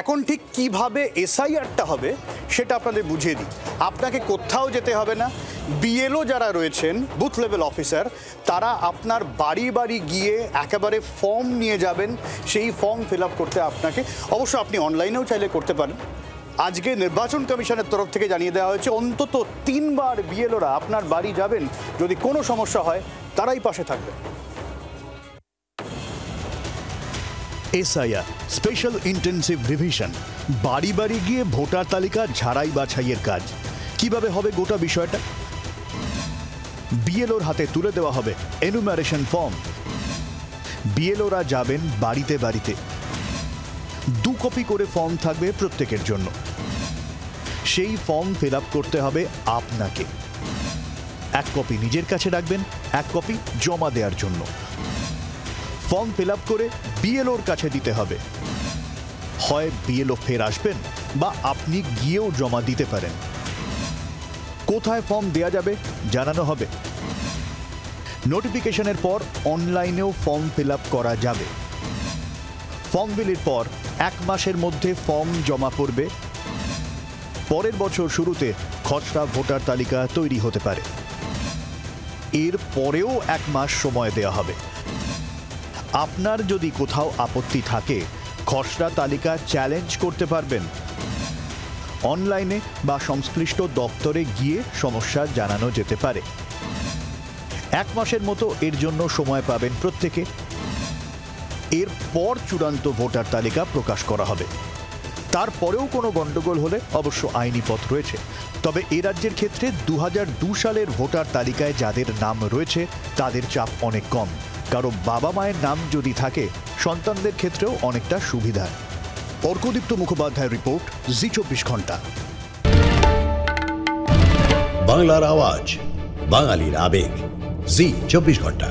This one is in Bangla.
এখন ঠিক কিভাবে এসআইআরটা হবে সেটা আপনাদের বুঝিয়ে দিই। আপনাকে কোথাও যেতে হবে না। বিএলও যারা রয়েছেন, বুথ লেভেল অফিসার, তারা আপনার বাড়ি বাড়ি গিয়ে একেবারে ফর্ম নিয়ে যাবেন। সেই ফর্ম ফিল আপ করতে আপনাকে, অবশ্য আপনি অনলাইনেও চাইলে করতে পারেন। আজকে নির্বাচন কমিশনের তরফ থেকে জানিয়ে দেওয়া হয়েছে অন্তত 3 বার বিএলওরা আপনার বাড়ি যাবেন। যদি কোনো সমস্যা হয় তারাই পাশে থাকবে। এসআইআর স্পেশাল ইন্টেন্সিভ রিভিশন, বাড়ি বাড়ি গিয়ে ভোটার তালিকা ঝাড়াই বাছাইয়ের কাজ। কিভাবে হবে গোটা বিষয়টা? বিএলওর হাতে তুলে দেওয়া হবে এনুমারেশন ফর্ম। বিএলওরা যাবেন বাড়িতে বাড়িতে। 2 কপি করে ফর্ম থাকবে প্রত্যেকের জন্য। সেই ফর্ম ফিল আপ করতে হবে আপনাকে। 1 কপি নিজের কাছে রাখবেন, 1 কপি জমা দেওয়ার জন্য। ফর্ম ফিল আপ করে বিএলওর কাছে দিতে হবে। হয় বিএলও ফের আসবেন বা আপনি গিয়েও জমা দিতে পারেন। কোথায় ফর্ম দেয়া যাবে জানানো হবে। নোটিফিকেশনের পর অনলাইনেও ফর্ম ফিল আপ করা যাবে। ফর্ম ফিলের পর 1 মাসের মধ্যে ফর্ম জমা পড়বে। পরের বছর শুরুতে খসড়া ভোটার তালিকা তৈরি হতে পারে। এর পরেও 1 মাস সময় দেওয়া হবে। আপনার যদি কোথাও আপত্তি থাকে, খসড়া তালিকা চ্যালেঞ্জ করতে পারবেন। অনলাইনে বা সংশ্লিষ্ট দপ্তরে গিয়ে সমস্যা জানানো যেতে পারে। 1 মাসের মতো এর জন্য সময় পাবেন প্রত্যেকে। এরপর চূড়ান্ত ভোটার তালিকা প্রকাশ করা হবে। তারপরেও কোনো গণ্ডগোল হলে অবশ্য আইনি পথ রয়েছে। তবে এ রাজ্যের ক্ষেত্রে 2002 সালের ভোটার তালিকায় যাদের নাম রয়েছে তাদের চাপ অনেক কম। কারো বাবা মায়ের নাম যদি থাকে, সন্তানদের ক্ষেত্রেও অনেকটা সুবিধা। অর্কদীপ্ত মুখোপাধ্যায়ের রিপোর্ট, জি 24 ঘন্টা। বাংলার আওয়াজ, বাঙালির আবেগ, জি 24 ঘন্টা।